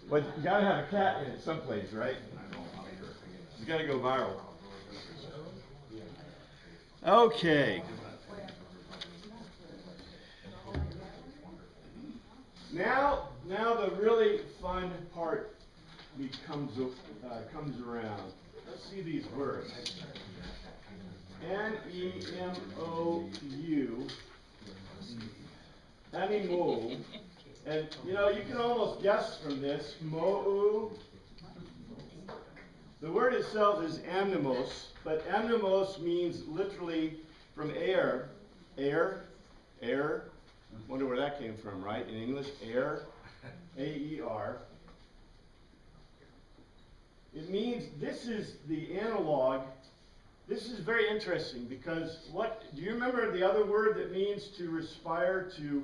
But you gotta have a cat in it someplace, right? It's gotta go viral. Okay. Now the really fun part comes around. Let's see these words. N-E-M-O-U. Animo. And you know, you can almost guess from this. Mo'u. The word itself is amnimos, but amnimos means literally from air. Wonder where that came from, right? In English, air, A-E-R. It means, this is the analog. This is very interesting because do you remember the other word that means to respire, to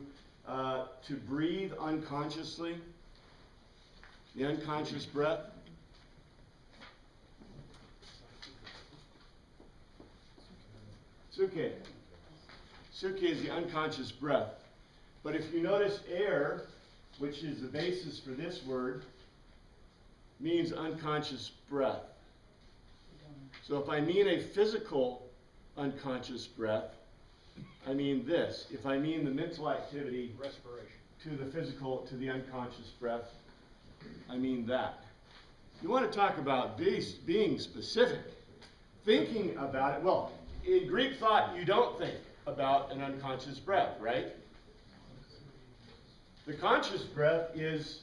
breathe unconsciously? The unconscious breath? Suke. Suke is the unconscious breath. But if you notice, air, which is the basis for this word, means unconscious breath. So if I mean a physical unconscious breath, I mean this. If I mean the mental activity, respiration, to the physical, to the unconscious breath, I mean that. You want to talk about being specific, thinking about it. Well, in Greek thought, you don't think about an unconscious breath, right? The conscious breath is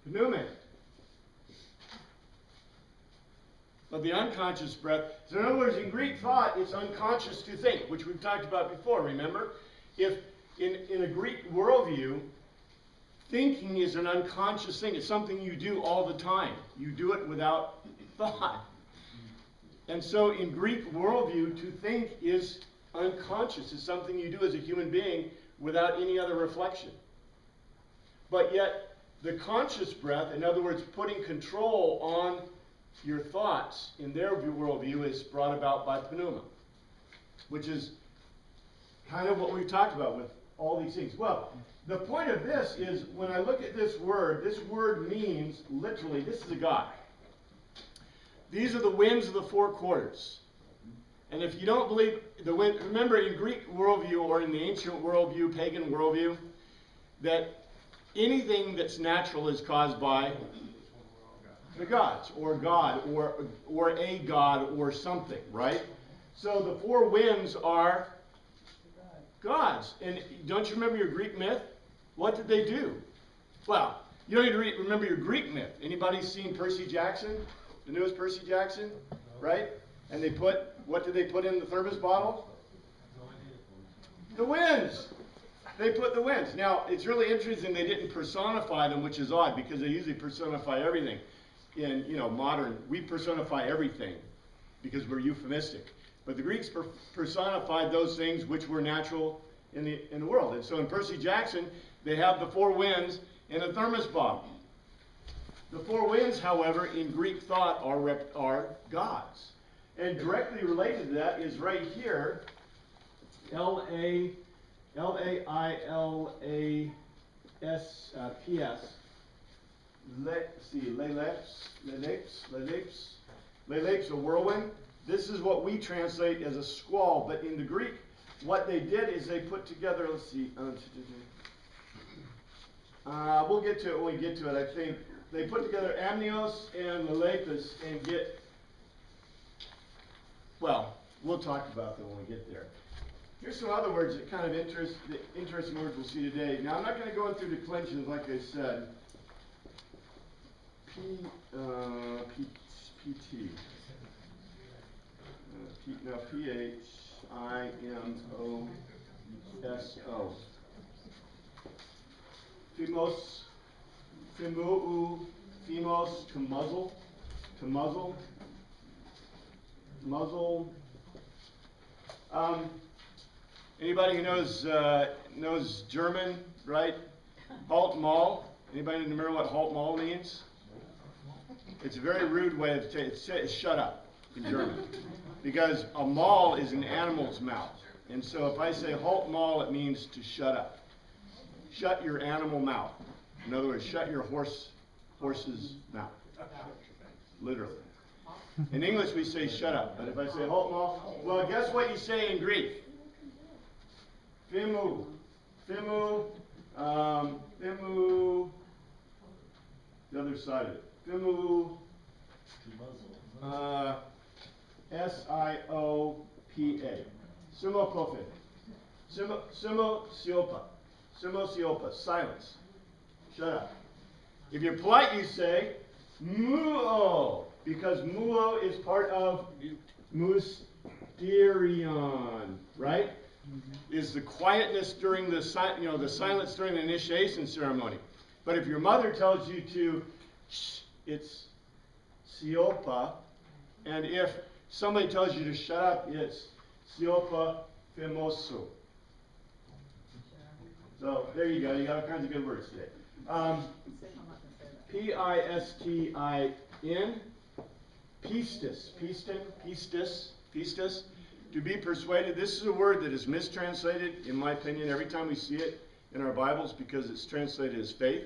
pneume. But the unconscious breath, so in other words, in Greek thought, it's unconscious to think, which we've talked about before, remember? If in a Greek worldview, thinking is an unconscious thing. It's something you do all the time. You do it without thought. And so in Greek worldview, to think is unconscious. It's something you do as a human being without any other reflection. But yet, the conscious breath, in other words, putting control on your thoughts in their worldview, is brought about by pneuma, which is kind of what we've talked about with all these things. Well, the point of this is, when I look at this word means, literally, this is a god. These are the winds of the four quarters. And if you don't believe the wind, remember in Greek worldview, or in the ancient worldview, pagan worldview, that anything that's natural is caused by the gods, or God, or a god, or something, right? So the four winds are gods. And don't you remember your Greek myth? What did they do? Well, you don't need to remember your Greek myth. Anybody seen Percy Jackson? The newest Percy Jackson? Right? And they what did they put in the thermos bottle? The winds. They put the winds. Now, it's really interesting they didn't personify them, which is odd, because they usually personify everything. In, modern, we personify everything because we're euphemistic. But the Greeks personified those things which were natural in the world. And so in Percy Jackson, they have the four winds in a thermos bottle. The four winds, however, in Greek thought are gods. And directly related to that is right here, L-A-I-L-A-S-P-S. Let's see, Lelepes, a whirlwind. This is what we translate as a squall, but in the Greek, what they did is they put together, let's see, we'll get to it when we get to it. I think they put together amnios and lelepes and well, we'll talk about them when we get there. Here's some other words that kind of interesting words we'll see today. Now, I'm not going to go through declensions like I said. P-T. P-H-I-M-O-S-O. Phimos, to muzzle, muzzle. Anybody who knows German, right? Halt Maul. Anybody remember what Halt Maul means? It's a very rude way of saying it. Shut up in German, because a maul is an animal's mouth, and so if I say Halt Maul, it means to shut up. Shut your animal mouth. In other words, shut your horse's mouth. Literally. In English we say shut up, but if I say halt mouth, well, guess what you say in Greek? Fimu. Fimu. Fimu. The other side of it. Fimu. S-I-O-P-A. Simopofe. Simosiopa. Simosiopa. Silence. Shut up. If you're polite, you say muo, because muo is part of mysterion, right? Is the quietness during the silence during the initiation ceremony. But if your mother tells you to shh, it's siopa, and if somebody tells you to shut up, it's siopa famoso. So there you go. You got all kinds of good words today. P-I-S-T-I-N. Pistis. Pistin. Pistis. Pistis. To be persuaded. This is a word that is mistranslated, in my opinion, every time we see it in our Bibles because it's translated as faith.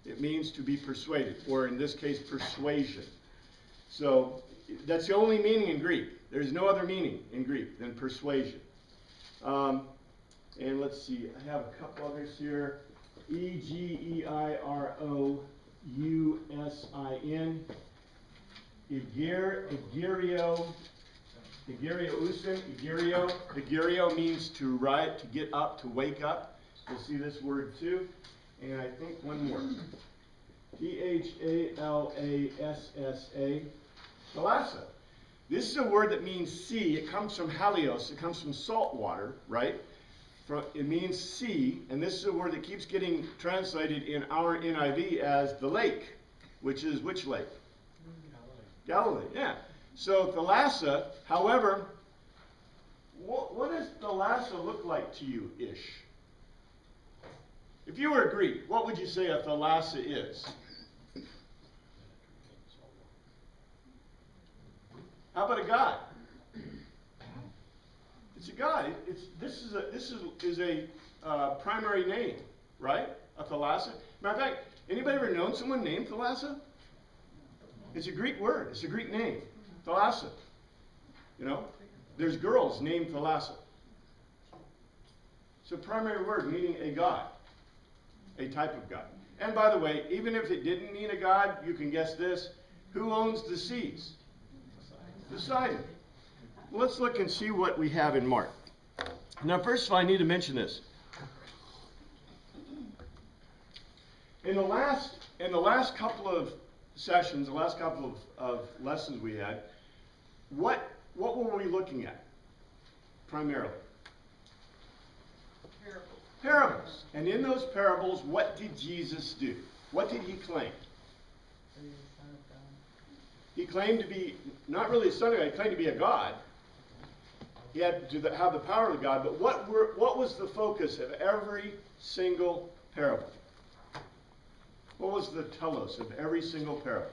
It means to be persuaded, or in this case, persuasion. So that's the only meaning in Greek. There's no other meaning in Greek than persuasion. And let's see, I have a couple others here. E-G-E-I-R-O-U-S-I-N. Egeriousin. Egerio means to rise, to get up, to wake up. You'll see this word too. And I think one more. T-H-A-L-A-S-S-A. Thalassa. This is a word that means sea. It comes from halios. It comes from salt water, right? It means sea, and this is a word that keeps getting translated in our NIV as the lake, which is which lake? Galilee, yeah. So Thalassa, however, what does Thalassa look like to you, ish? If you were a Greek, what would you say a Thalassa is? How about a god? It's a god. This is a primary name, right? A Thalassa. Matter of fact, anybody ever known someone named Thalassa? It's a Greek word. It's a Greek name. Thalassa. You know, there's girls named Thalassa. It's a primary word meaning a god, a type of god. And by the way, even if it didn't mean a god, you can guess this: who owns the seas? Poseidon. Let's look and see what we have in Mark. Now, first of all, I need to mention this. In the last couple of sessions, the last couple of lessons we had, what were we looking at primarily? Parables. And in those parables, what did Jesus do? What did he claim? He claimed to be not really a son of God. He claimed to be a God. He had to have the power of God. But what was the focus of every single parable? What was the telos of every single parable?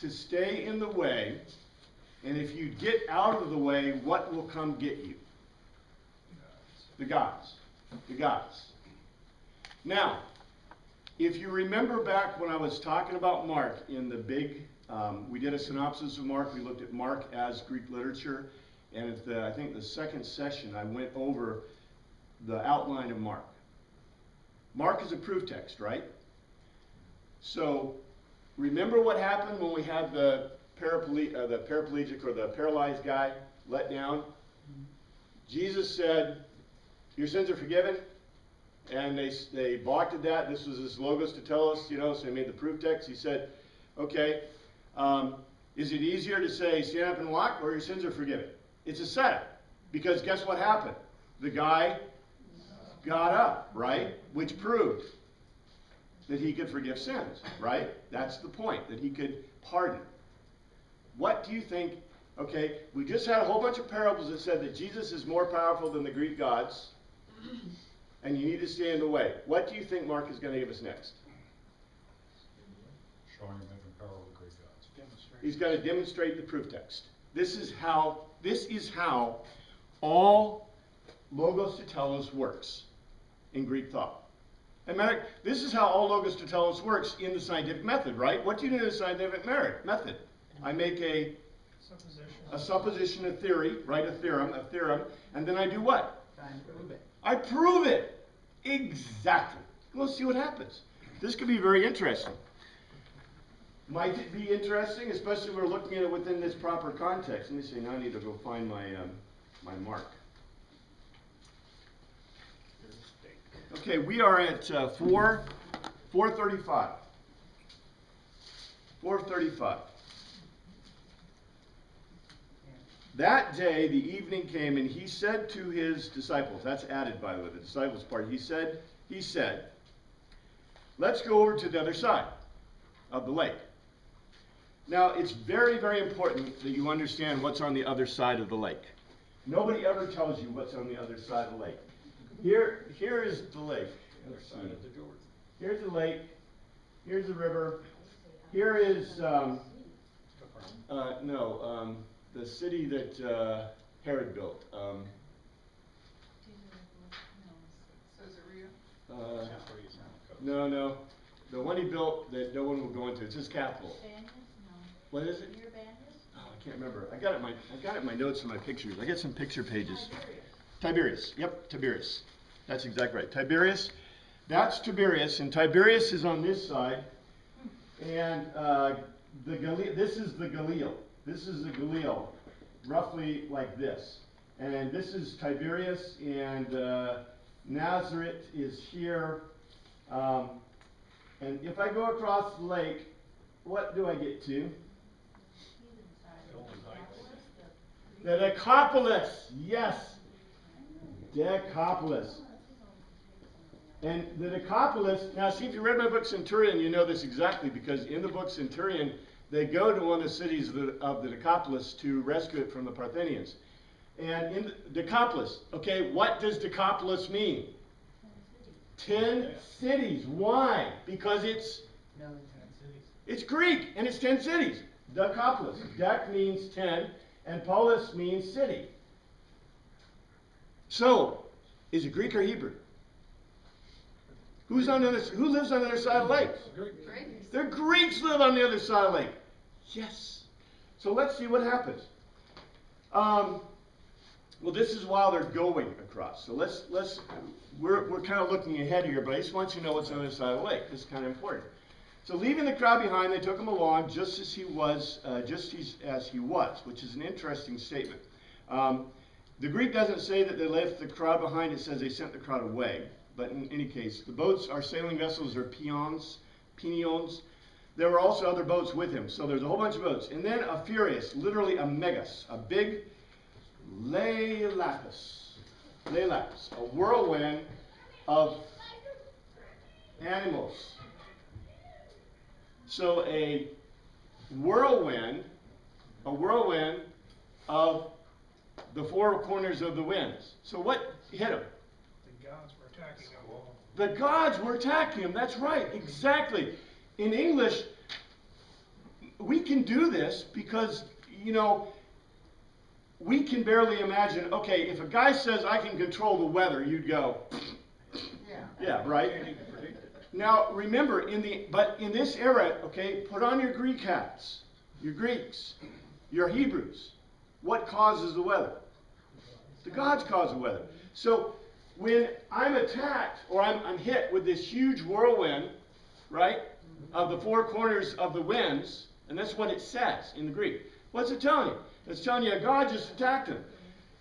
To stay in the way, and if you get out of the way, what will come get you? The gods. The gods. Now, if you remember back when I was talking about Mark in the big, we did a synopsis of Mark. We looked at Mark as Greek literature. And at I think the second session, I went over the outline of Mark. Mark is a proof text, right? So remember what happened when we had the paraplegic or the paralyzed guy let down? Jesus said, your sins are forgiven. And they balked at that. This was his logos to tell us, so he made the proof text. He said, okay, is it easier to say stand up and walk or your sins are forgiven? It's a setup. Because guess what happened? The guy got up, right? Which proved that he could forgive sins, right? That's the point, that he could pardon. What do you think? Okay, we just had a whole bunch of parables that said that Jesus is more powerful than the Greek gods. And you need to stay in the way. What do you think Mark is going to give us next? Showing him the power of the Greek gods. He's going to demonstrate the proof text. This is how all logos to telos works in Greek thought. And this is how all logos to telos works in the scientific method, right? What do you do in the scientific method? I make a supposition, a theory, right? A theorem, and then I do what? I prove it. Exactly. We'll see what happens. This could be very interesting. Might it be interesting, especially if we're looking at it within this proper context. Let me see, now I need to go find my, my mark. Okay, we are at 435. 435. That day the evening came, and he said to his disciples, that's added by the way, the disciples part, he said, let's go over to the other side of the lake. Now, it's very, very important that you understand what's on the other side of the lake. Nobody ever tells you what's on the other side of the lake. Here is the lake. Let's see. Here's the lake. Here's the river. Here is, the city that Herod built. No. The one he built that no one will go into. It's his capital. What is it? Oh, I can't remember. I got it in my notes and my pictures. I got some picture pages. Tiberias. Yep, Tiberias. That's exactly right. Tiberias. That's Tiberias, and Tiberias is on this side, and this is the Galil. This is the Galil, roughly like this. And this is Tiberias, and Nazareth is here. And if I go across the lake, what do I get to? The Decapolis. Yes. Decapolis. And the Decapolis, now see, if you read my book Centurion, you know this exactly, because in the book Centurion, they go to one of the cities of the Decapolis to rescue it from the Parthians. And in Decapolis, okay, what does Decapolis mean? 10 cities. Why? Because it's Greek, and it's 10 cities. Decapolis. Dec means 10, and polis means city. So, is it Greek or Hebrew? Who lives on the other side of the lake? Greeks. The Greeks live on the other side of the lake. Yes. So let's see what happens. Well, this is while they're going across. So we're kind of looking ahead here, but I just want you to know what's on the other side of the lake. This is kind of important. So leaving the crowd behind, they took him along just as he was, which is an interesting statement. The Greek doesn't say that they left the crowd behind. It says they sent the crowd away. But in any case, the boats, our sailing vessels, are pinions. There were also other boats with him. So there's a whole bunch of boats. And then a furious, literally a megas, a big leilakos, a whirlwind of animals. So a whirlwind of the four corners of the winds. So what hit him? The gods were attacking him. The gods were attacking him. That's right, exactly. In English, we can do this because, you know, we can barely imagine, okay, if a guy says I can control the weather, you'd go, yeah, right? Now, remember, in this era, okay, put on your Greek hats, your Greeks, your Hebrews. What causes the weather? The gods cause the weather. So when I'm attacked or I'm hit with this huge whirlwind, right, of the four corners of the winds, and that's what it says in the Greek. What's it telling you? It's telling you a god just attacked him.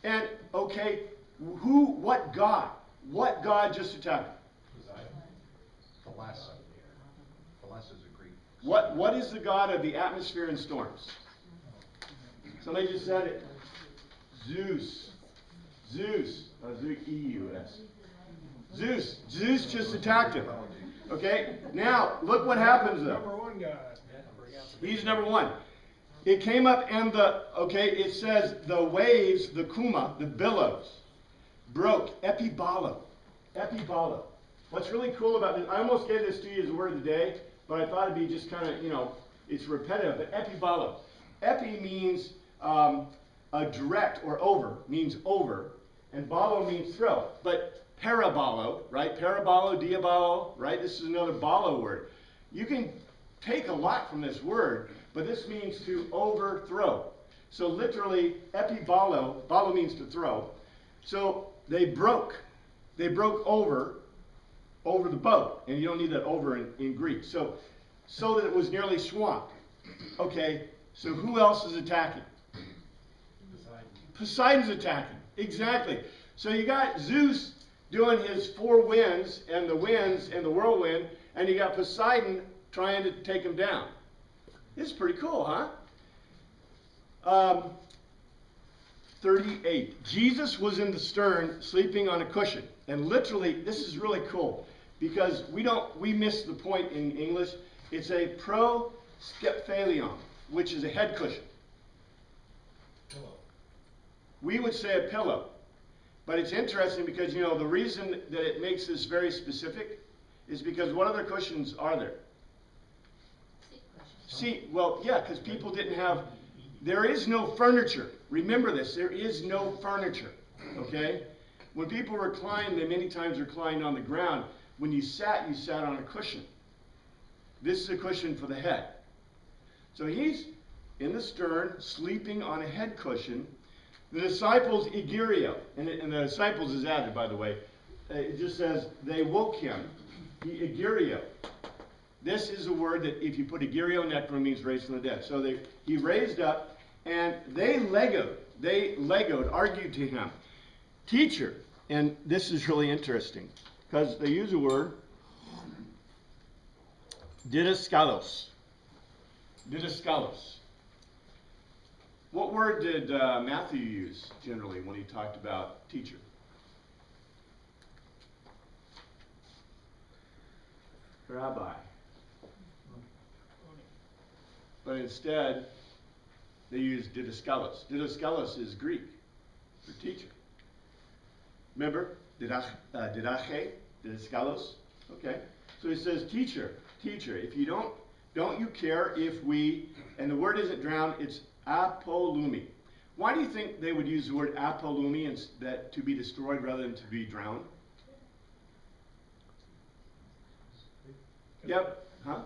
And, okay, what god? What god just attacked him? Thalas is a Greek. What is the god of the atmosphere and storms? Somebody just said it. Zeus. Z-E-U-S. Zeus. Zeus just attacked him. Okay? Now, look what happens though. Number one god. He's number one. It came up and it says the waves, the kuma, the billows, broke. Epibalo. What's really cool about this, I almost gave this to you as a word of the day, but I thought it'd be just kind of, it's repetitive, but epibalo. Epi means a direct or over, means over, and balo means throw. But parabolo, right? Parabolo, diabolo, right? This is another balo word. You can take a lot from this word, but this means to overthrow. So literally, epibalo, balo means to throw. So they broke over the boat, and you don't need that over in Greek. So that it was nearly swamped. Okay, so who else is attacking? Poseidon's attacking, exactly. So you got Zeus doing his four winds and the whirlwind, and you got Poseidon trying to take him down. This is pretty cool, huh? 38. Jesus was in the stern sleeping on a cushion. And literally, this is really cool because we miss the point in English. It's a proskephalion, which is a head cushion. We would say a pillow. But it's interesting because, you know, the reason that it makes this very specific is because what other cushions are there? Well, yeah, because people didn't have, there is no furniture. Remember this, there is no furniture, okay? When people recline, they many times reclined on the ground. When you sat on a cushion. This is a cushion for the head. So he's in the stern, sleeping on a head cushion. The disciples egerio, and the disciples is added, by the way. It just says they woke him. He egerio. This is a word that if you put egerio necron means raised from the dead. So he raised up, and they argued to him, teacher. And this is really interesting because they use a word, didaskalos. Didaskalos. What word did Matthew use generally when he talked about teacher? Rabbi. But instead, they use didaskalos. Didaskalos is Greek for teacher. Remember? Didache, didaskalos. Okay. So he says, teacher. If you don't you care if we, and the word isn't drowned, it's apolumi. Why do you think they would use the word apolumi and that to be destroyed rather than to be drowned? Yep. Huh?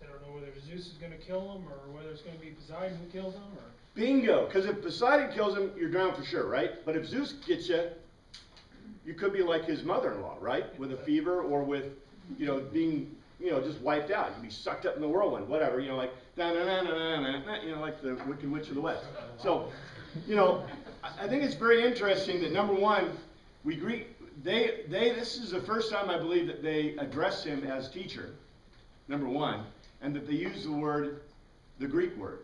They don't know whether Zeus is going to kill him or whether it's going to be Poseidon who kills him. Or Bingo. Because if Poseidon kills him, you're drowned for sure, right? But if Zeus gets you, you could be like his mother-in-law, right? With a fever or with, being, just wiped out. You'd be sucked up in the whirlwind, whatever, like, like the Wicked Witch of the West. So, I think it's very interesting that, number one, this is the first time I believe that they address him as teacher, number one, and that they use the Greek word.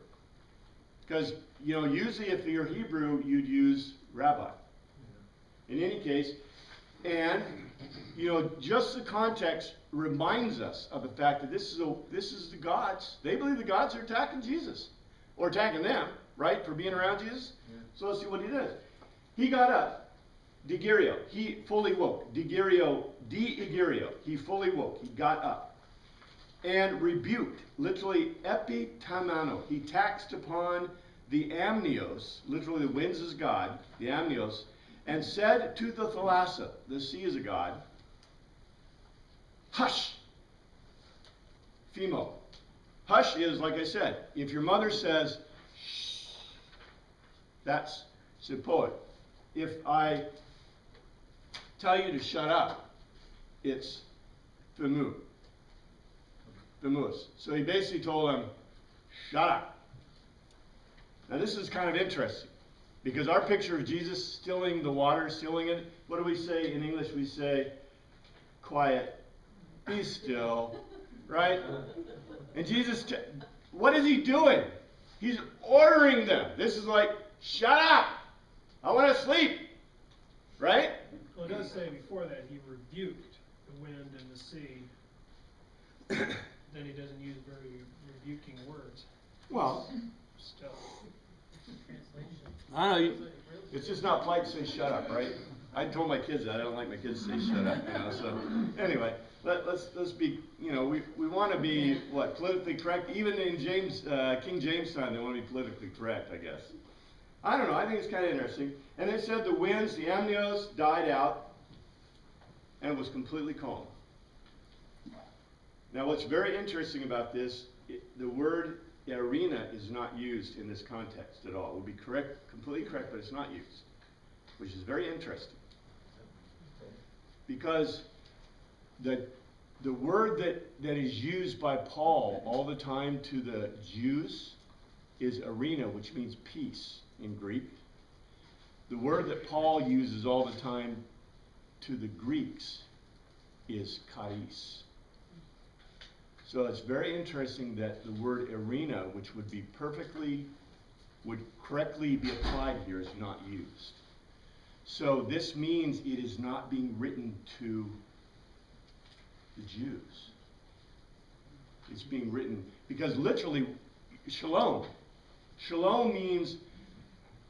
Because, usually if you're Hebrew, you'd use rabbi. In any case, and, just the context reminds us of the fact that this is the gods. They believe the gods are attacking Jesus. Or attacking them, right, for being around Jesus. Yeah. So let's see what he does. He got up. Digerio. He fully woke. Digerio. He fully woke. He got up. And rebuked. Literally, epitamano. He taxed upon the amnios. Literally, the winds is God. The amnios. And said to the thalassa, the sea is a god, hush. Phimo. Hush is, like I said, if your mother says, shh, that's sipoet. If I tell you to shut up, it's fimu. Fimus. So he basically told him, shut up. Now this is kind of interesting. Because our picture of Jesus stilling the water, stilling it, what do we say in English? We say, quiet, be still, right? And Jesus, what is he doing? He's ordering them. This is like, shut up, I want to sleep, right? Well, it does say before that he rebuked the wind and the sea. Then he doesn't use very rebuking words. Well, Still. I don't know. It's just not polite to say shut up, right? I told my kids that. I don't like my kids to say shut up, So anyway, let's be, we want to be politically correct. Even in King James time, they want to be politically correct, I guess. I don't know, I think it's kind of interesting. And it said the winds, the amnios, died out and was completely calm. Now what's very interesting about this, the word arena is not used in this context at all. It would be correct, completely correct, but it's not used, which is very interesting. Because the word that is used by Paul all the time to the Jews is arena, which means peace in Greek. The word that Paul uses all the time to the Greeks is charis. So it's very interesting that the word arena, which would correctly be applied here, is not used. So this means it is not being written to the Jews. It's being written, because literally, shalom. Shalom means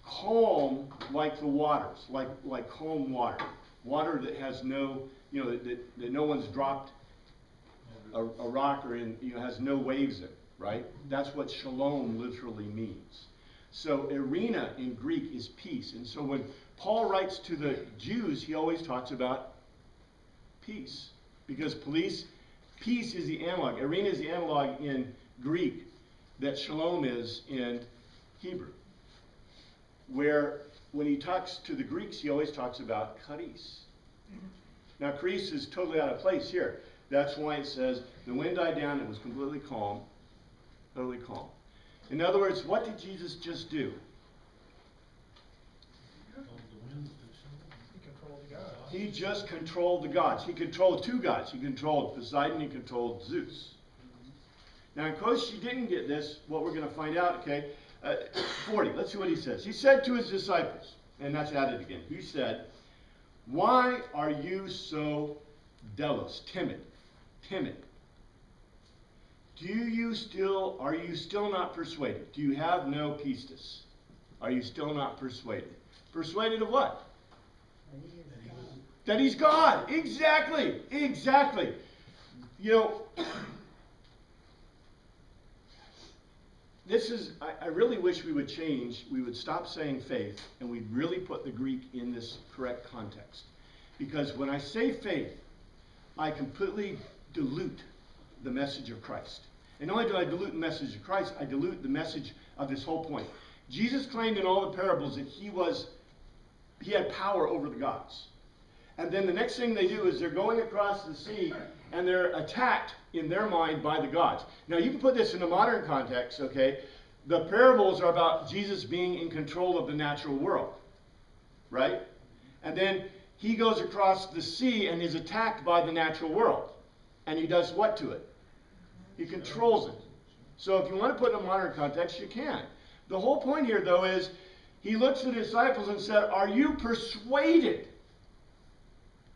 calm like the waters, like calm water. Water that has no, that no one's dropped a rock or has no waves in it, right? That's what shalom literally means. So arena in Greek is peace. And so when Paul writes to the Jews, he always talks about peace. Because peace is the analog. Arena is the analog in Greek that shalom is in Hebrew. Where when he talks to the Greeks, he always talks about charis. Now charis is totally out of place here. That's why it says the wind died down, it was completely calm. Totally calm. In other words, what did Jesus just do? He controlled the gods. He just controlled the gods. He controlled two gods. He controlled Poseidon, he controlled Zeus. Now, in case you didn't get this, what we're going to find out, okay, 40, let's see what he says. He said to his disciples, and that's added again, he said, "Why are you so delos, timid? Are you still not persuaded? Do you have no pistis? Are you still not persuaded? Persuaded of what? That he's God. Exactly. I really wish we would change. We would stop saying faith and we'd really put the Greek in this correct context. Because when I say faith, I completely dilute the message of Christ. And not only do I dilute the message of Christ, I dilute the message of this whole point. Jesus claimed in all the parables that he had power over the gods. And then the next thing they do is they're going across the sea and they're attacked in their mind by the gods. Now you can put this in a modern context, okay? The parables are about Jesus being in control of the natural world, right? And then he goes across the sea and is attacked by the natural world. And he does what to it? He controls it. So if you want to put it in a modern context, you can. The whole point here, though, is he looks at the disciples and said, "Are you persuaded?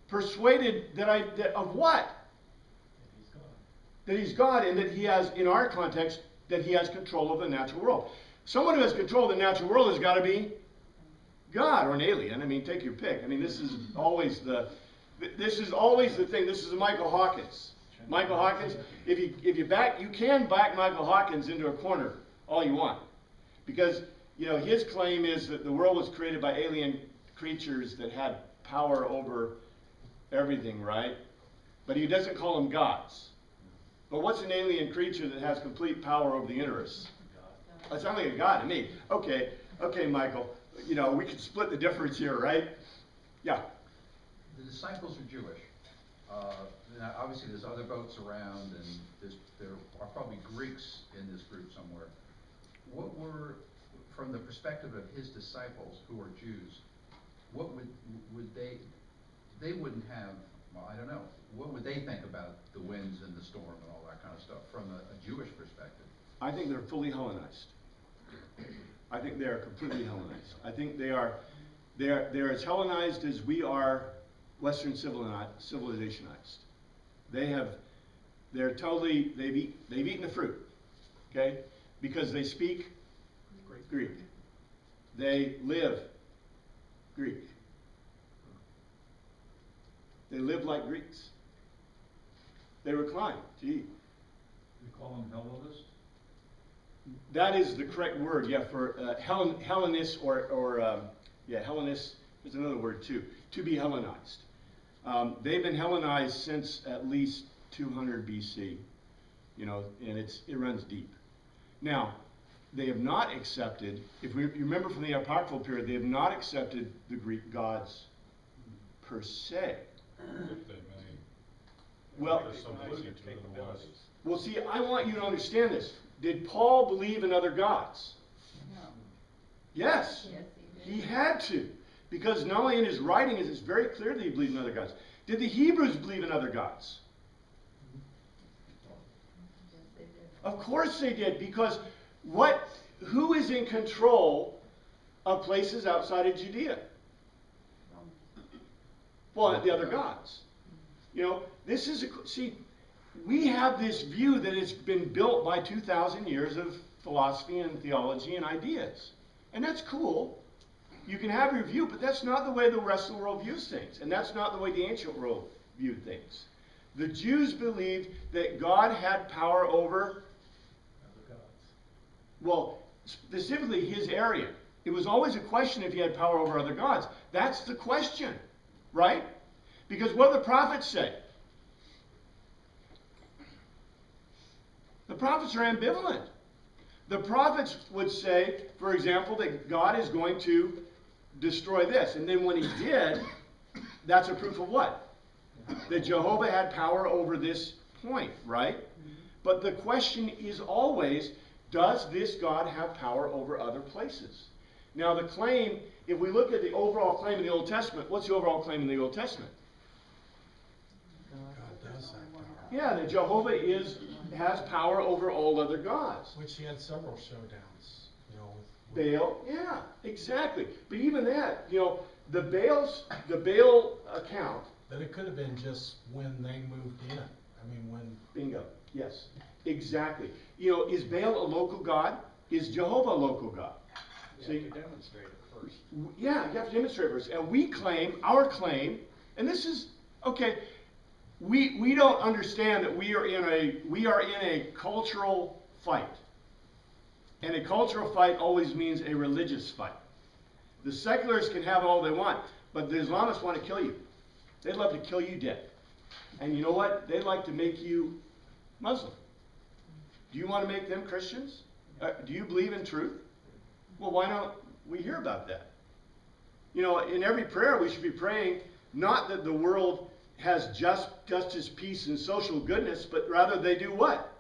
Persuaded of what? That he's God, and that he has, in our context, that he has control of the natural world. Someone who has control of the natural world has got to be God or an alien. I mean, take your pick. I mean, this is always the thing. This is Michael Hawkins. Michael Hawkins, if you can back Michael Hawkins into a corner all you want. Because, his claim is that the world was created by alien creatures that had power over everything, right? But he doesn't call them gods. But what's an alien creature that has complete power over the universe? It sounds like a god to me. Okay, Michael. We can split the difference here, right? Yeah. The disciples are Jewish. Now obviously there's other boats around, and there are probably Greeks in this group somewhere. What were, from the perspective of his disciples who are Jews, what would they wouldn't have, well, I don't know, what would they think about the winds and the storm and all that kind of stuff from a Jewish perspective? I think they're fully Hellenized. I think they are completely Hellenized. I think they're as Hellenized as we are Western civilizationized. They've eaten the fruit, okay? Because they speak Greek. They live Greek. They live like Greeks. They recline to eat. You call them Hellenists? That is the correct word, yeah, for Hellenist Hellenist is another word too, to be Hellenized. They've been Hellenized since at least 200 BC, you know, and it runs deep. Now, they have not accepted, if you remember from the apocryphal period, they have not accepted the Greek gods per se. Well, well, see, I want you to understand this. Did Paul believe in other gods? No. Yes. Yes, He had to. Because not only in his writing is it very clear that he believed in other gods. Did the Hebrews believe in other gods? Yes, they did. Of course they did, because who is in control of places outside of Judea? Well, the other gods. You know, this is, we have this view that it's been built by 2,000 years of philosophy and theology and ideas. And that's cool. You can have your view, but that's not the way the rest of the world views things. And that's not the way the ancient world viewed things. The Jews believed that God had power over, well, specifically his area. It was always a question if he had power over other gods. That's the question, right? Because what do the prophets say? The prophets are ambivalent. The prophets would say, for example, that God is going to destroy this. And then when he did, that's a proof of what? That Jehovah had power over this point, right? But the question is always, does this God have power over other places? Now the claim, if we look at the overall claim in the Old Testament, what's the overall claim in the Old Testament? God does have power. Yeah, that Jehovah has power over all other gods. Which he had several showdowns, you know, with Baal, yeah, exactly. But even that, you know, the Baal account. But it could have been just when they moved in. I mean, when. Bingo. Yes, exactly. You know, is Baal a local god? Is Jehovah a local god? You have to demonstrate it first. Yeah, you have to demonstrate it first. And we claim, our claim, and this is, okay, we don't understand that we are in a cultural fight. And a cultural fight always means a religious fight. The secularists can have all they want, but the Islamists want to kill you. They'd love to kill you dead. And you know what? They'd like to make you Muslim. Do you want to make them Christians? Do you believe in truth? Well, why don't we hear about that? You know, in every prayer we should be praying not that the world has justice, peace, and social goodness, but rather they do what?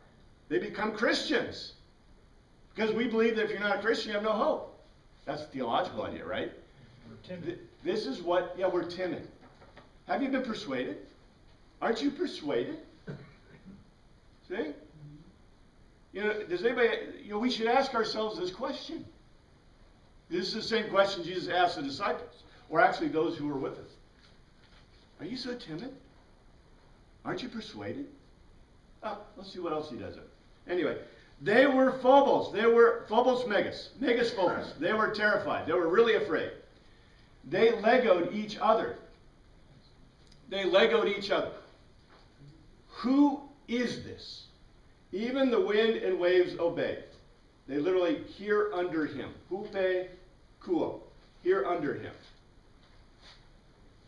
They become Christians. Because we believe that if you're not a Christian, you have no hope. That's a theological idea, right? We're timid. This is what, yeah, we're timid. Have you been persuaded? Aren't you persuaded? See? You know, does anybody, you know, we should ask ourselves this question. This is the same question Jesus asked the disciples, or actually those who were with him. Are you so timid? Aren't you persuaded? Let's see what else he does. Anyway, they were phobos. They were phobos megas. Megas phobos. They were terrified. They were really afraid. They legoed each other. They legoed each other. Who is this? Even the wind and waves obey. They literally hear under him. Hupe kuo. Hear under him.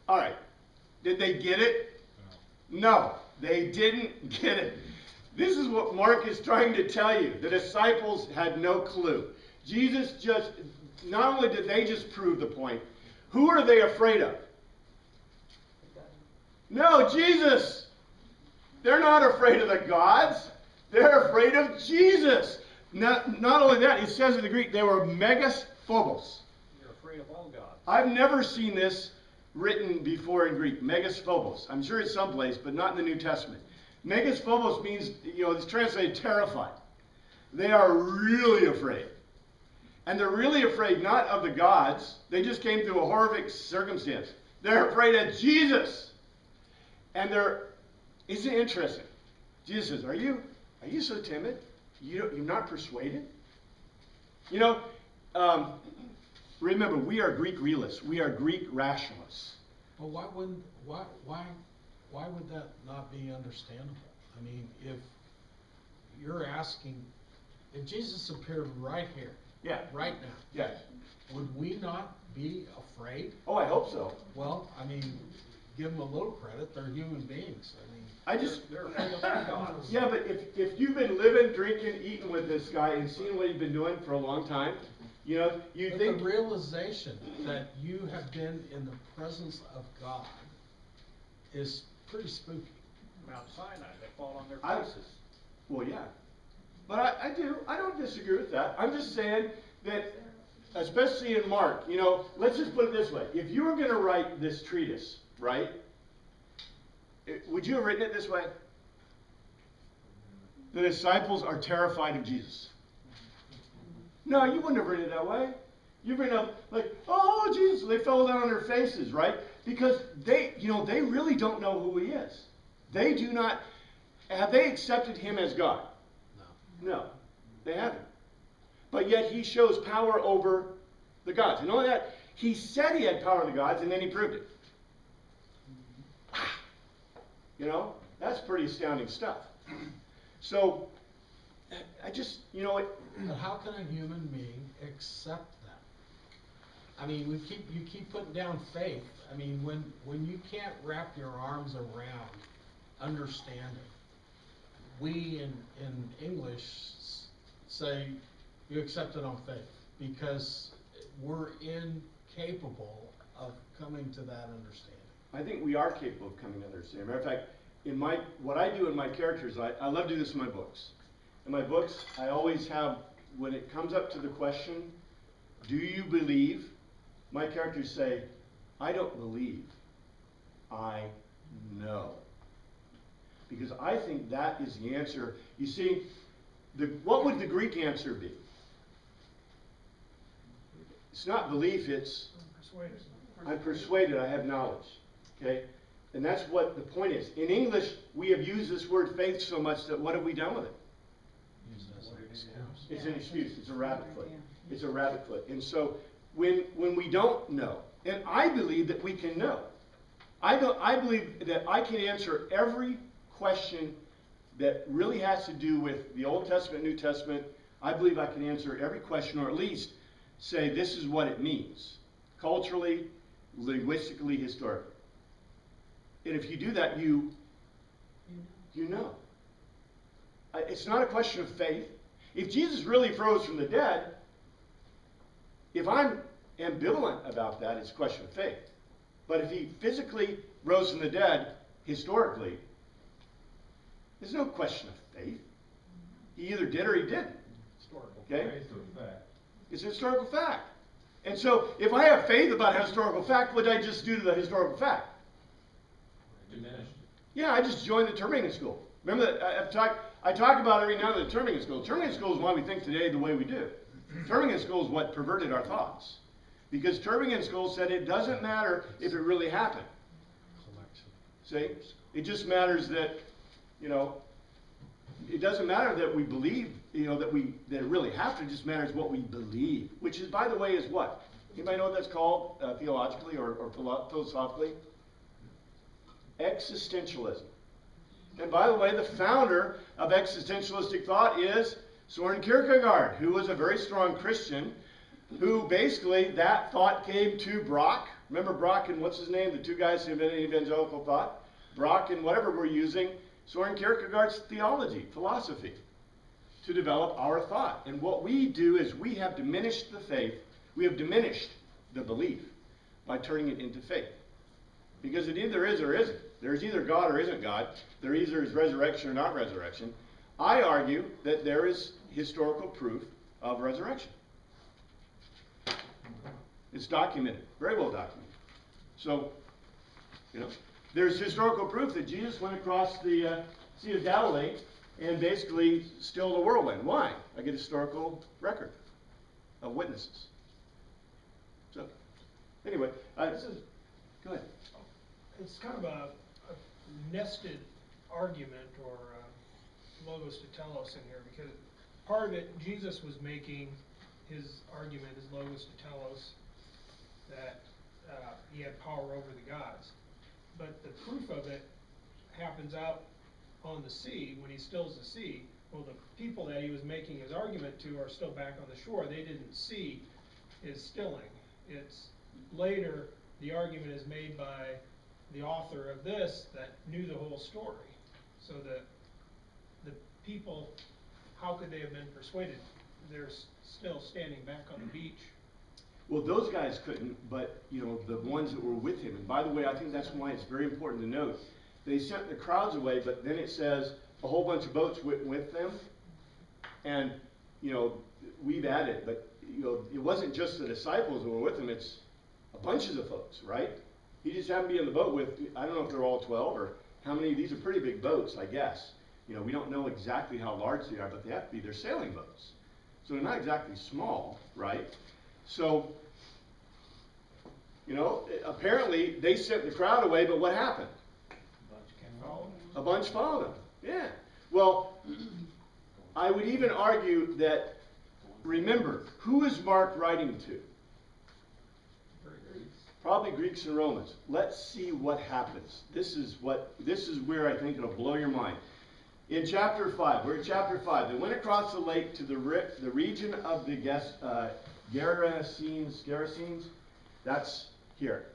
All right. Did they get it? No, they didn't get it. This is what Mark is trying to tell you. The disciples had no clue. Jesus just, not only did they just prove the point, who are they afraid of? No, Jesus. They're not afraid of the gods. They're afraid of Jesus. Not only that, it says in the Greek, they were megas phobos. You're afraid of all gods. I've never seen this written before in Greek, megas phobos. I'm sure it's someplace, but not in the New Testament. Megas phobos means, you know, it's translated terrified. They are really afraid. And they're really afraid not of the gods. They just came through a horrific circumstance. They're afraid of Jesus. And isn't it interesting? Jesus says, are you so timid? You're not persuaded? You know, remember, we are Greek realists. We are Greek rationalists. Well, why would that not be understandable? I mean, if you're asking, if Jesus appeared right here, Yeah. right now, Yes. would we not be afraid? Oh, I hope so. Well, I mean, give them a little credit, they're human beings, I mean. I just, They're afraid of all gods. yeah, but if you've been living, drinking, eating with this guy and seen what he's been doing for a long time, you know, you But think. the realization that you have been in the presence of God is pretty spooky. Mount Sinai, they fall on their I- faces. Well, yeah. But I don't disagree with that. I'm just saying that, especially in Mark, you know, let's just put it this way. If you were going to write this treatise, right, would you have written it this way? The disciples are terrified of Jesus. No, you wouldn't have written it that way. You've written up like, oh, Jesus, they fell down on their faces, right? Because they really don't know who he is. They do not, have they accepted him as God? No, they haven't. But yet he shows power over the gods. And only that, he said he had power over the gods, and then he proved it. You know, that's pretty astounding stuff. So, I just, you know what? But how can a human being accept that? I mean, you keep putting down faith. I mean, when you can't wrap your arms around understanding, we in English say you accept it on faith because we're incapable of coming to that understanding. I think we are capable of coming to understand. Matter of fact, what I do in my characters, I love to do this in my books. In my books, I always have, when it comes up to the question, do you believe? My characters say, I don't believe, I know. Because I think that is the answer. You see, what would the Greek answer be? It's not belief, it's Persuaded. I'm persuaded, I have knowledge. Okay? And that's what the point is. In English, we have used this word faith so much that what have we done with it? Use it as an excuse. It's an excuse. It's a rabbit foot. It's a rabbit foot. And so when we don't know, and I believe that we can know. I believe that I can answer every question that really has to do with the Old Testament, New Testament. I believe I can answer every question, or at least say this is what it means, culturally, linguistically, historically. And if you do that, you know. It's not a question of faith. If Jesus really rose from the dead, if I'm ambivalent about that, it's a question of faith. But if he physically rose from the dead, historically, there's no question of faith. He either did or he didn't. Historical. Okay? It's a historical fact. And so, if I have faith about a historical fact, what did I just do to the historical fact? Diminished. Yeah, I just joined the Termingan School. Remember that I talk about every now and then the Termingan School. Termingan School is why we think today the way we do. Termingan School is what perverted our thoughts. Because Termingan School said it doesn't matter if it really happened. See? It just matters that, you know, it doesn't matter that we believe, you know, that it really happened. It just matters what we believe. Which is, by the way, is what? Anybody know what that's called theologically or philosophically? Existentialism. And by the way, the founder of existentialistic thought is Soren Kierkegaard, who was a very strong Christian, who basically, that thought came to Brock. Remember Brock and what's his name? The two guys who invented evangelical thought? Brock and whatever we're using, Soren Kierkegaard's theology, philosophy, to develop our thought. And what we do is we have diminished the faith, we have diminished the belief by turning it into faith. Because it either is or isn't. There's either God or isn't God. There either is resurrection or not resurrection. I argue that there is historical proof of resurrection. It's documented, very well documented. So, you know, there's historical proof that Jesus went across the Sea of Galilee and basically stilled a whirlwind. Why? I get historical record of witnesses. So, anyway, go ahead. It's kind of a nested argument or logos to telos in here, because part of it, Jesus was making his argument, his logos to telos, that he had power over the gods. But the proof of it happens out on the sea, when he stills the sea, Well, the people that he was making his argument to are still back on the shore. They didn't see his stilling. It's later, the argument is made by the author of this that knew the whole story. So that the people, how could they have been persuaded? They're still standing back on the beach. Well, those guys couldn't, but, you know, the ones that were with him. And by the way, I think that's why it's very important to note. They sent the crowds away, but then it says a whole bunch of boats went with them. And, you know, we've added, but, you know, it wasn't just the disciples who were with him, it's a bunch of folks, right? He just happened to be in the boat with, I don't know if they're all 12 or how many. These are pretty big boats, I guess. You know, we don't know exactly how large they are, but they have to be. They're sailing boats. So they're not exactly small, right? So, you know, apparently they sent the crowd away, but what happened? A bunch followed them. Yeah. Well, I would even argue that, remember, who is Mark writing to? Probably Greeks and Romans. Let's see what happens. This is where I think it'll blow your mind. In chapter 5, we're in chapter 5. They went across the lake to the region of the Gerasenes. That's here.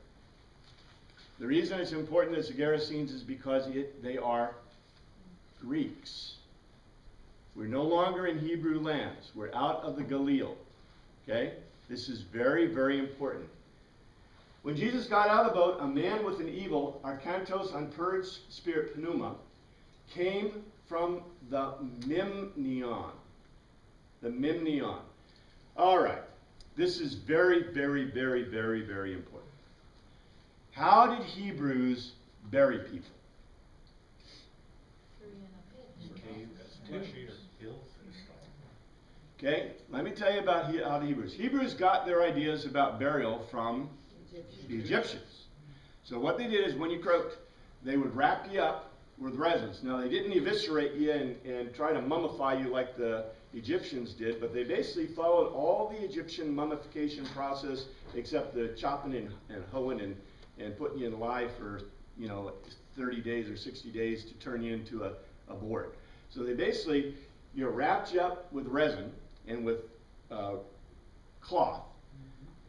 The reason it's important as the Gerasenes is because they are Greeks. We're no longer in Hebrew lands. We're out of the Galil. Okay? This is very, very important. When Jesus got out of the boat, a man with an evil, arkantos, unpurged spirit, pneuma, came from the Memnion. The Memnion. All right. This is very, very, very, very, very important. How did Hebrews bury people? Okay, let me tell you about how the Hebrews. Hebrews got their ideas about burial from the Egyptians. So what they did is when you croaked, they would wrap you up with resins. Now they didn't eviscerate you and try to mummify you like the Egyptians did, but they basically followed all the Egyptian mummification process except the chopping and hoeing and putting you in lye for, you know, 30 days or 60 days to turn you into a board. So they basically, you know, wrapped you up with resin and with cloth,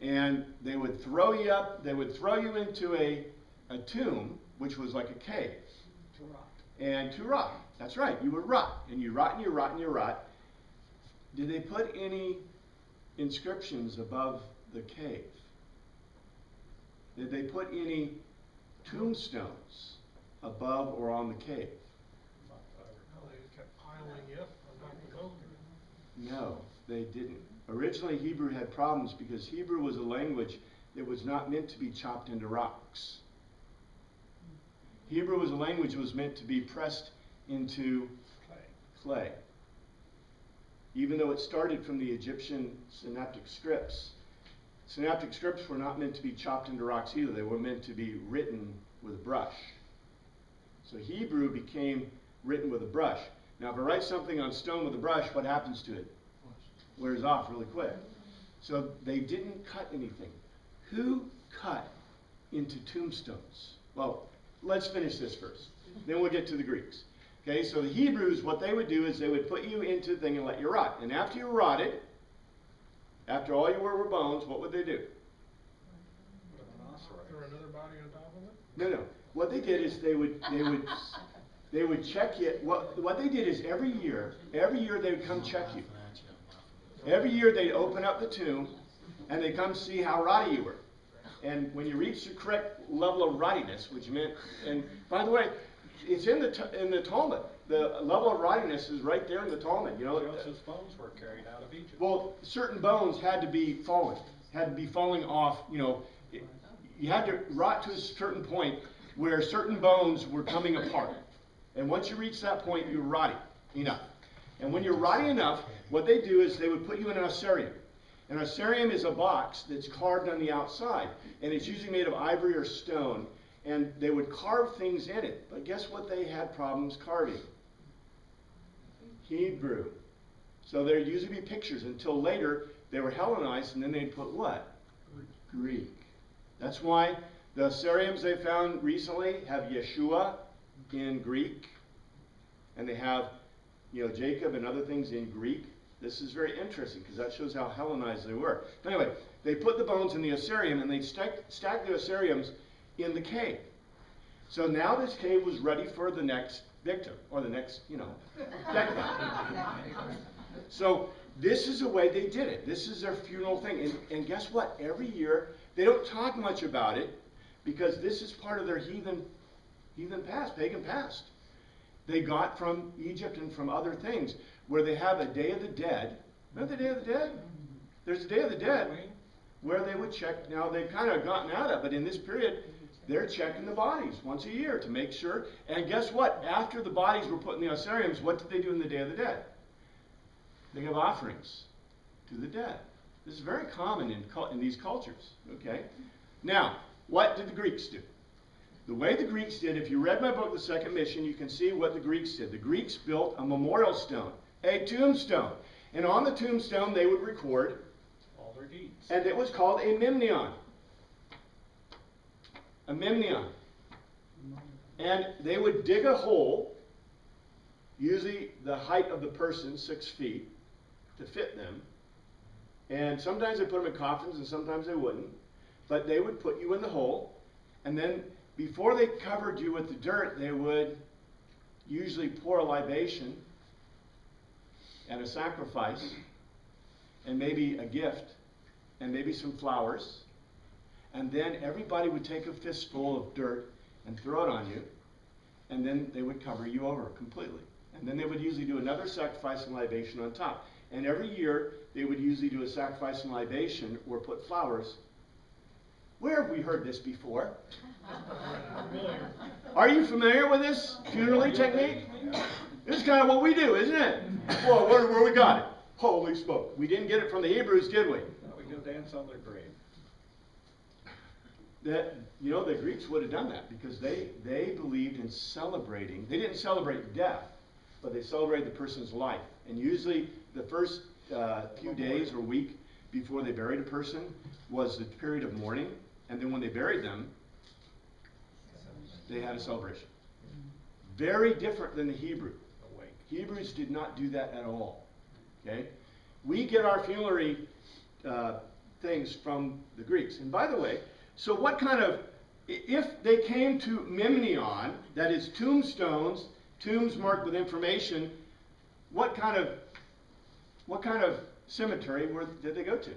and they would throw you up. They would throw you into a tomb, which was like a cave. To rot. And to rot. That's right. You would rot, and you rot, and you rot, and you rot. Did they put any inscriptions above the cave? Did they put any tombstones above or on the cave? No, they just kept piling you up on top of the boat. No, they didn't. Originally, Hebrew had problems because Hebrew was a language that was not meant to be chopped into rocks. Hebrew was a language that was meant to be pressed into clay. Even though it started from the Egyptian synaptic scripts, synaptic scripts were not meant to be chopped into rocks either. They were meant to be written with a brush. So Hebrew became written with a brush. Now, if I write something on stone with a brush, what happens to it? Wears off really quick. So they didn't cut anything. Who cut into tombstones? Well, let's finish this first. Then we'll get to the Greeks. Okay, so the Hebrews, what they would do is they would put you into the thing and let you rot. And after you rotted, after all you were bones, what would they do? Throw another body on top of it? No. What they did is they would check you. What they did is every year they would come check you. Every year they'd open up the tomb and they'd come see how rotty you were. And when you reached the correct level of rottiness, which meant, and by the way, it's in the Talmud. The level of rottiness is right there in the Talmud. You know, Joseph's bones were carried out of Egypt. well, certain bones had to be falling off. You know, you had to rot to a certain point where certain bones were coming apart. And once you reach that point, you're rotty enough. And when you're rotty enough, what they do is they would put you in an ossuarium. An ossuarium is a box that's carved on the outside, and it's usually made of ivory or stone, and they would carve things in it. But guess what they had problems carving? Hebrew. So there'd usually be pictures until later they were Hellenized, and then they'd put what? Greek. That's why the ossuariums they found recently have Yeshua in Greek, and they have Jacob and other things in Greek. This is very interesting because that shows how Hellenized they were. But anyway, they put the bones in the ossuarium and they stacked the ossuariums in the cave. So now this cave was ready for the next victim, or the next, victim. So this is the way they did it. This is their funeral thing. And guess what? Every year, they don't talk much about it because this is part of their heathen past, pagan past. They got from Egypt and from other things where they have a Day of the Dead. Remember the Day of the Dead? There's a Day of the Dead where they would check. Now they've kind of gotten out of it, but in this period, they're checking the bodies once a year to make sure. And guess what? After the bodies were put in the ossuariums, what did they do in the Day of the Dead? They give offerings to the dead. This is very common in these cultures. Okay? Now, what did the Greeks do? The way the Greeks did, if you read my book, The Second Mission, you can see what the Greeks did. The Greeks built a memorial stone, a tombstone. And on the tombstone, they would record All their deeds. and it was called a mimneon. A mimneon. And they would dig a hole, usually the height of the person, 6 feet, to fit them. And sometimes they put them in coffins and sometimes they wouldn't. But they would put you in the hole, and then before they covered you with the dirt, they would usually pour a libation and a sacrifice and maybe a gift and maybe some flowers. And then everybody would take a fistful of dirt and throw it on you. And then they would cover you over completely. And then they would usually do another sacrifice and libation on top. And every year, they would usually do a sacrifice and libation or put flowers. Where have we heard this before? Are you familiar with this funerary technique? This is kind of what we do, isn't it? Well, where we got it? Holy smoke. We didn't get it from the Hebrews, did we? We go dance on their grave. The Greeks would have done that because they believed in celebrating. They didn't celebrate death, but they celebrated the person's life. And usually the first few days or week before they buried a person was the period of mourning. And then when they buried them, they had a celebration. Very different than the Hebrew. Hebrews did not do that at all. Okay? We get our funerary things from the Greeks. And by the way, so what kind of, if they came to Mimneon, that is tombstones, tombs marked with information, what kind of cemetery did they go to?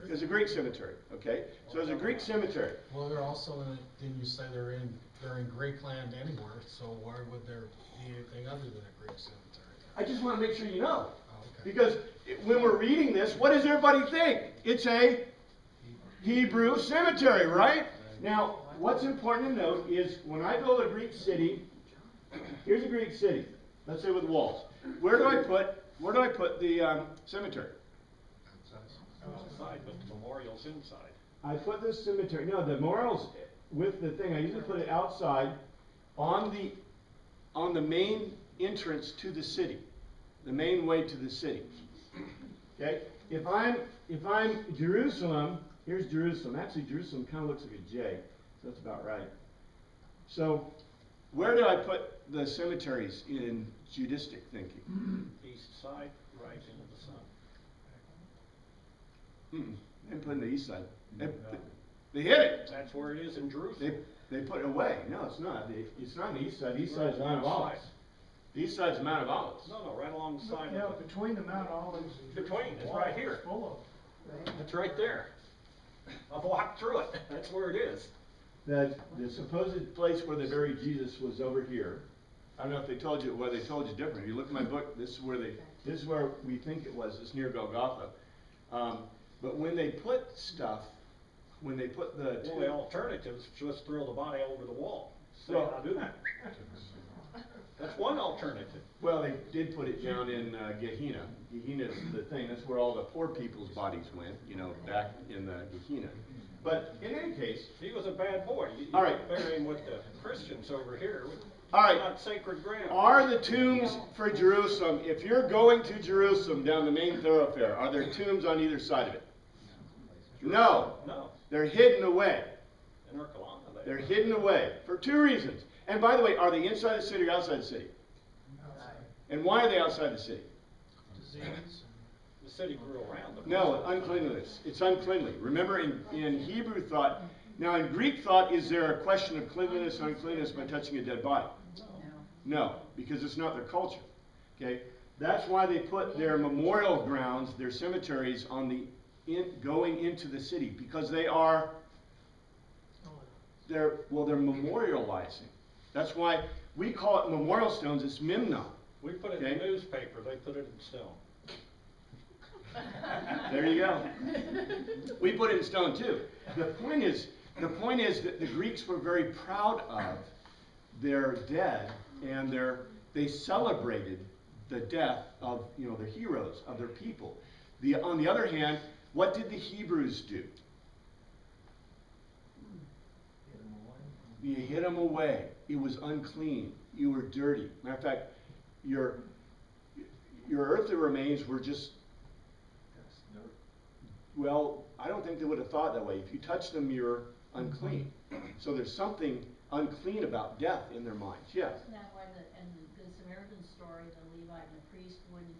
It was a Greek cemetery, okay? So it was a Greek cemetery. Well, they're also didn't you say they're in Greek land anywhere, so why would there be anything other than a Greek cemetery? I just want to make sure you know. Oh, okay. Because when we're reading this, what does everybody think? It's a Hebrew cemetery, right? Now, what's important to note is when I build a Greek city, here's a Greek city, let's say with walls. Where do I put the cemetery? Outside, but the memorial's inside. I put the cemetery, no, the memorial's with the thing. I usually put it outside on the main entrance to the city, the main way to the city. Okay? If I'm Jerusalem, here's Jerusalem. Actually, Jerusalem kind of looks like a J, so that's about right. So, where do I put the cemeteries in Judaistic thinking? East side, rising of the sun. They put it in the east side. They hit it. That's where it is in Jerusalem. They put it away. No, it's not. It's not on the east side. The east side is Mount of Olives. The east side is Mount of Olives. No, right alongside Yeah, of it. between the Mount Olives and Between, it's right here. Full of. It's right there. I've walked through it. That's where it is. The supposed place where they buried Jesus was over here. I don't know if they told you, well, they told you different. If you look at my book, this is where we think it was. It's near Golgotha. But when they put stuff, when they put the... Well, the alternative is just throw the body over the wall. So Well- I'll do that. That's one alternative. Well, they did put it down in Gehenna. Gehenna is the thing. That's where all the poor people's bodies went, back in the Gehenna. But in any case... He was a bad boy. You All right. bury him with the Christians over here. All right. Not sacred ground. Are the tombs for Jerusalem, if you're going to Jerusalem down the main thoroughfare, are there tombs on either side of it? No. No. They're hidden away. In Urkalana. They're hidden away for two reasons. And by the way, are they inside the city or outside the city? And why are they outside the city? Disease. The city grew around them. No, uncleanliness. It's uncleanly. Remember, in Hebrew thought, now in Greek thought, is there a question of cleanliness and uncleanness by touching a dead body? No, because it's not their culture. Okay, that's why they put their memorial grounds, their cemeteries, on the going into the city, because they're memorializing. That's why we call it memorial stones. It's Memnon. We put it in the newspaper, they put it in stone. There you go. We put it in stone too. The point is that the Greeks were very proud of their dead, and they celebrated the death of their heroes, of their people. On the other hand, what did the Hebrews do? You hid them away. It was unclean. You were dirty. Matter of fact, your earthly remains were just, well, I don't think they would have thought that way. If you touch them, you're unclean. So there's something unclean about death in their minds. Yes? Isn't that why in the Samaritan story, the Levite and the priest wouldn't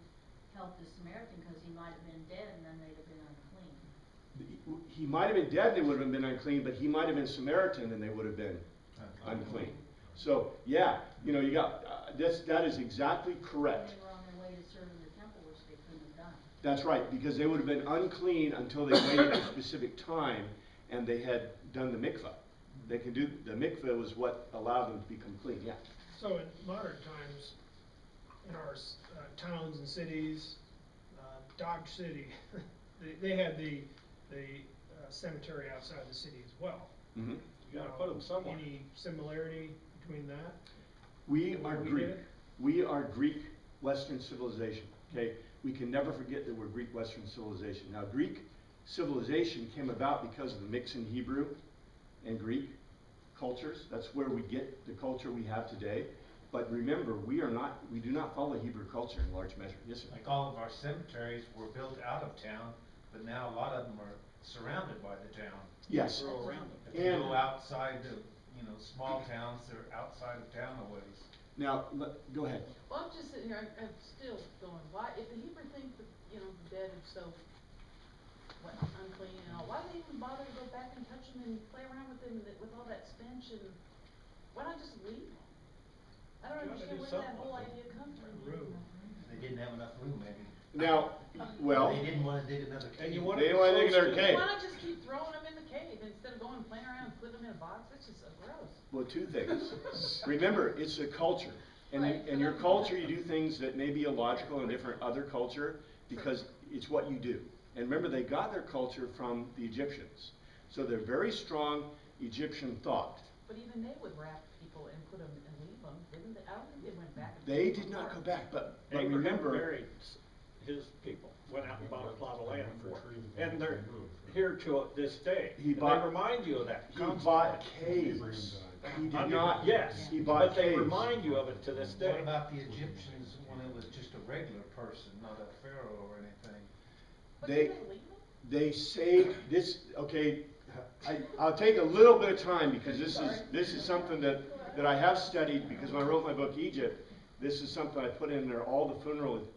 help the Samaritan because he might have been dead and then they'd have been unclean? He might have been dead, they would have been unclean, but he might have been Samaritan and they would have been unclean. So, yeah, you got, that is exactly correct. They were on their way to serving the temple, which they couldn't have done. That's right, because they would have been unclean until they waited a specific time and they had done the mikvah. They can do, the mikvah was what allowed them to become clean, yeah. So in modern times, in our towns and cities, Dodge City, they had the cemetery outside the city as well. Mm-hmm. You gotta put them somewhere. Any similarity between that? We are We Greek. did it? We are Greek Western civilization, okay? We can never forget that we're Greek Western civilization. Now, Greek civilization came about because of the mix in Hebrew and Greek cultures. That's where we get the culture we have today. But remember, we do not follow Hebrew culture in large measure. Yes, sir? Like all of our cemeteries were built out of town, but now a lot of them are surrounded by the town. Yes. Grow around them. If you And- go outside of, small towns, they're outside of town a ways. Now, go ahead. Well, I'm just sitting here, I'm still going, why, if the Hebrew think that, the dead are so, unclean and all, why do they even bother to go back and touch them and play around with them, with all that stench, and why not just leave them? I don't You gotta understand do where that something whole with idea comes from. Room. They didn't have enough room, maybe. Now, well, They didn't wanna dig another And cave. you want They it don't wanna dig close their to- cave. Why not just keep throwing them in the cave instead of going and playing around and putting them in a box? That's just so gross. well, two things. Remember, it's a culture. And Right. in your culture, you do things that may be illogical in a different other culture because it's what you do. And remember, they got their culture from the Egyptians. So they're very strong Egyptian thought. But even they would wrap people and put them and leave them, didn't they? I don't think they went back. and They put did them not apart. go back, but Abraham remember, married his people, went out and bought a plot of land for it. And they're here to this day. He And bought- they remind you of that. he constantly. bought caves. He did not. Yes, He bought but they caves. remind you of it to this What day. about the Egyptians when it was just a regular person, not a pharaoh or anything? But They- did they leave them? They say this, okay, I'll take a little bit of time because this is something that I have studied because when I wrote my book, Egypt, this is something I put in there, all the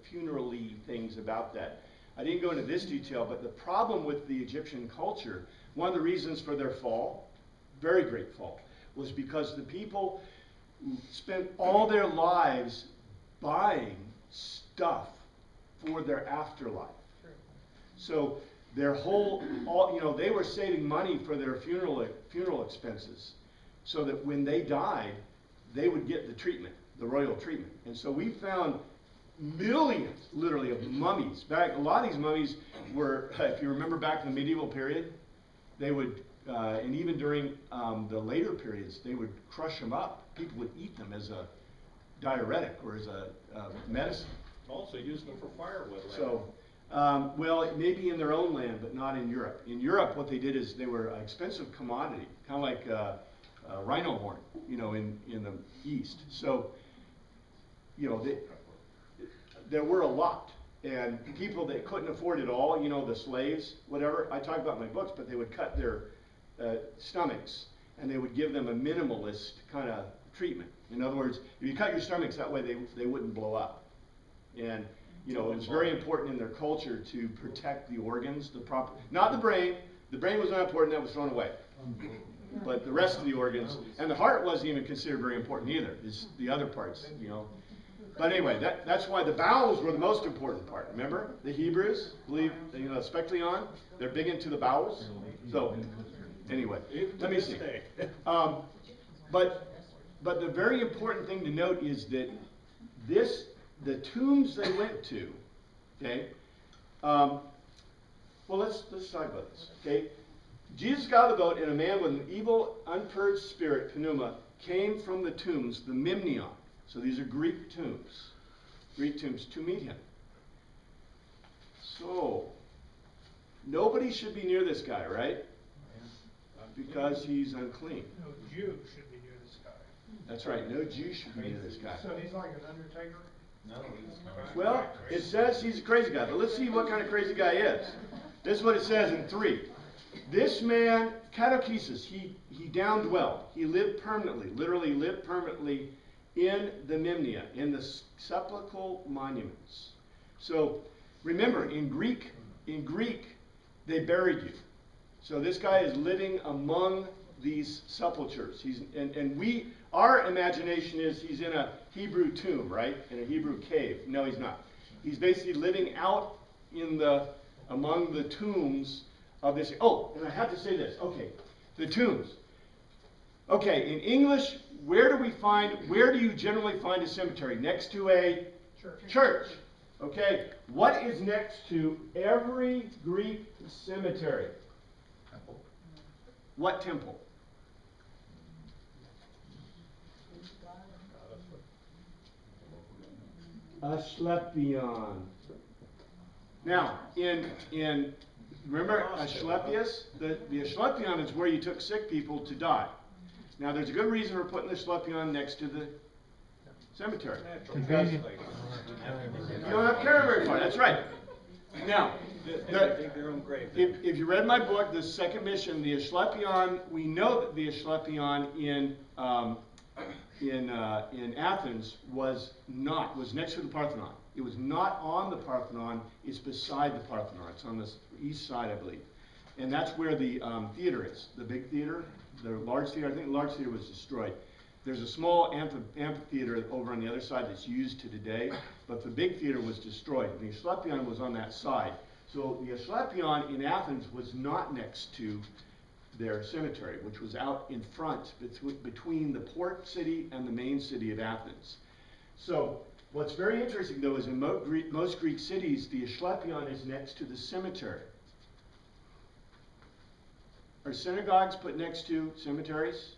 funeral-y things about that. I didn't go into this detail, but the problem with the Egyptian culture, one of the reasons for their fall, very great fall, was because the people spent all their lives buying stuff for their afterlife. So their they were saving money for their funeral expenses, so that when they died, they would get the treatment, the royal treatment. And so we found millions, literally, of mummies. A lot of these mummies were, if you remember back in the medieval period, they would, and even during the later periods, they would crush them up. People would eat them as a diuretic or as a medicine. Also using them for firewood. So, well, maybe in their own land, but not in Europe. In Europe, what they did is they were an expensive commodity, kind of like rhino horn, in the East. So, there were a lot. And people that couldn't afford it all, the slaves, whatever, I talk about in my books, but they would cut their stomachs and they would give them a minimalist kind of treatment. In other words, if you cut your stomachs, that way they wouldn't blow up. And, you know, it was very important in their culture to protect the organs, the proper, not the brain. The brain was not important, that was thrown away. But the rest of the organs, and the heart wasn't even considered very important either. It's the other parts, you know. But anyway, that's why the bowels were the most important part. Remember, the Hebrews believe, you know, Spectleon, they're big into the bowels. So, anyway, let me see. But the very important thing to note is that the tombs they went to, okay. Well, let's talk about this, okay. Jesus got out of the boat, and a man with an evil, unpurged spirit, pneuma, came from the tombs, the Memnion. So these are Greek tombs to meet him. So, nobody should be near this guy, right? Because he's unclean. No Jew should be near this guy. That's right, no Jew should be near this guy. So he's like an undertaker? No, he's Well, it says he's a crazy guy, but let's see what kind of crazy guy he is. This is what it says in 3. This man, catechesis, he down dwelt. He lived permanently, literally lived permanently in the Memnia, in the sepulchral monuments. So remember, in Greek, they buried you. So this guy is living among these sepulchres. Our imagination is he's in a Hebrew tomb, right? In a Hebrew cave. No, he's not. He's basically living out among the tombs of this. Oh, and I have to say this. Okay, the tombs. Okay, in English, where do you generally find a cemetery? Next to a church. Okay, what is next to every Greek cemetery? Temple. What temple? Asclepion. Now, remember Asclepius? The Asclepion is where you took sick people to die. Now, there's a good reason for putting the Asclepion next to the cemetery. Because you don't have to carry very far. That's right. Now, if you read my book, The Second Mission, the Asclepion, we know that the Asclepion in Athens was next to the Parthenon. It was not on the Parthenon, it's beside the Parthenon. It's on the east side, I believe. And that's where the theater is, the big theater, the large theater. I think the large theater was destroyed. There's a small amphitheater over on the other side that's used to today, but the big theater was destroyed. The Asclepion was on that side. So the Asclepion in Athens was not next to their cemetery, which was out in front between the port city and the main city of Athens. So what's very interesting, though, is in most Greek cities, the Asclepion is next to the cemetery. Are synagogues put next to cemeteries?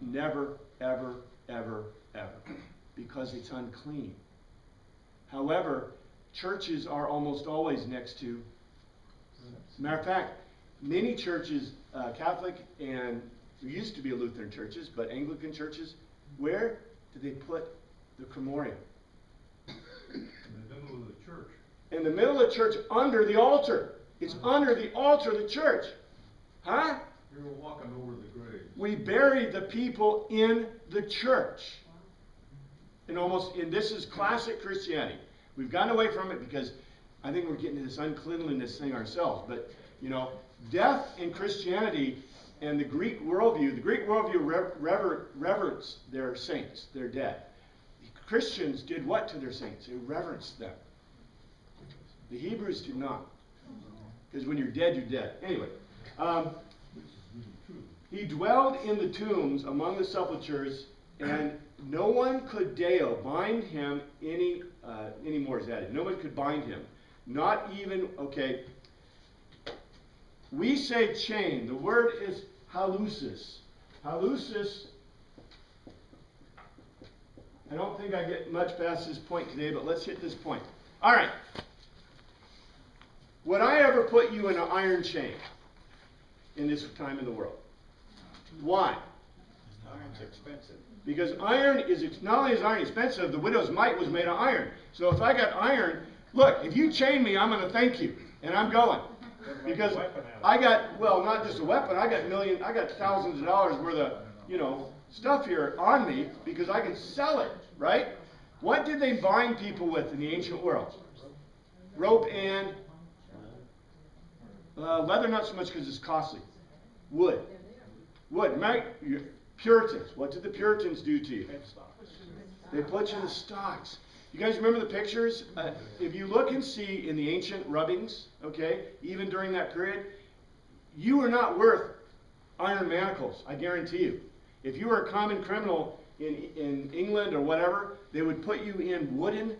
Never, ever, ever, ever, because it's unclean. However, churches are almost always next to. Matter of fact, many churches, Catholic and there used to be Lutheran churches, but Anglican churches, where do they put the cremorium? In the middle of the church. In the middle of the church, under the altar. It's under the altar of the church. Huh? You're walking over the grave. We bury the people in the church. And this is classic Christianity. We've gotten away from it because I think we're getting to this uncleanliness thing ourselves. But, you know, death in Christianity and the Greek worldview reverence their saints, their dead. Christians did what to their saints? They reverenced them. The Hebrews did not. Because when you're dead, you're dead. Anyway. He dwelled in the tombs among the sepulchres, and no one could bind him any more is added. No one could bind him. Not even, okay, we say chain. The word is halusis. Halusis, I don't think I get much past this point today, but let's hit this point. All right. Would I ever put you in an iron chain in this time in the world? Why? Iron's expensive. Because iron is, not only is iron expensive, the widow's mite was made of iron. So if I got iron, look, if you chain me, I'm going to thank you. And I'm going. Because I got, well, not just a weapon, I got thousands of dollars worth of, stuff here on me because I can sell it, right? What did they bind people with in the ancient world? Rope and leather, not so much because it's costly. Wood. Wood. Puritans. What did the Puritans do to you? They put you in the stocks. You guys remember the pictures? If you look and see in the ancient rubbings, okay, even during that period, you were not worth iron manacles, I guarantee you. If you were a common criminal in England or whatever, they would put you in wooden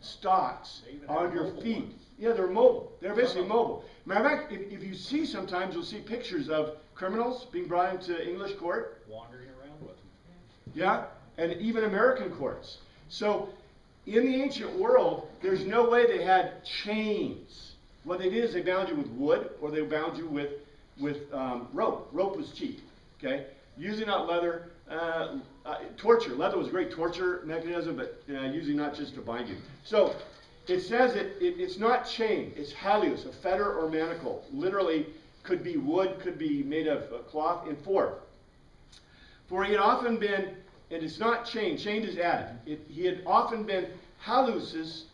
stocks on your feet. Yeah, they're mobile. They're basically mobile. Matter of fact, if you see sometimes, you'll see pictures of criminals being brought into English court. Wandering around with them. Yeah, and even American courts. So, in the ancient world, there's no way they had chains. What they did is they bound you with wood, or they bound you with rope. Rope was cheap, okay? Usually not leather. Torture. Leather was a great torture mechanism, but usually not just to bind you. So, it says it's not chain. It's halios, a fetter or manacle. Literally, could be wood, could be made of cloth, and for he had often been, and it's not chain, chain is added. He had often been halusis,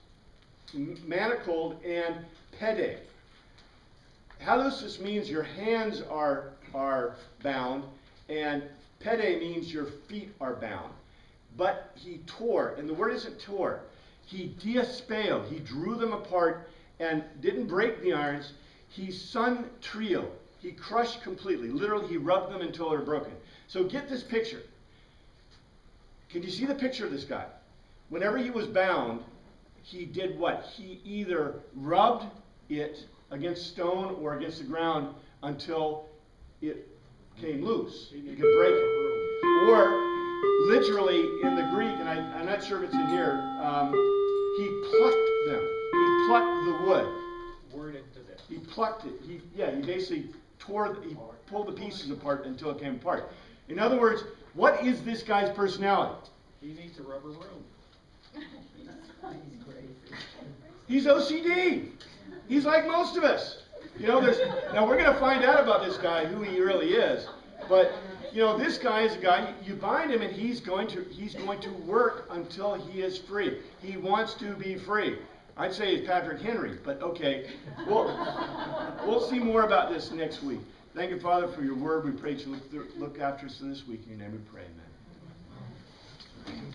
manacled, and pede. Halusis means your hands are bound, and pede means your feet are bound. But he tore, and the word isn't tore. He diaspeo, he drew them apart and didn't break the irons. He sun trio, he crushed completely. Literally, he rubbed them until they're broken. So get this picture. Can you see the picture of this guy? Whenever he was bound, he did what? He either rubbed it against stone or against the ground until it came loose. You could break it. Or, literally, in the Greek, and I'm not sure if it's in here, he plucked them. He plucked the wood. Worded to this. He plucked it. He basically he pulled the pieces apart until it came apart. In other words, what is this guy's personality? He needs a rubber room. He's OCD. He's like most of us. You know, now we're going to find out about this guy, who he really is. But, you know, this guy is a guy, you bind him and he's going to work until he is free. He wants to be free. I'd say it's Patrick Henry, but okay. We'll see more about this next week. Thank you, Father, for your word. We pray that you look after us this week. In your name we pray, amen.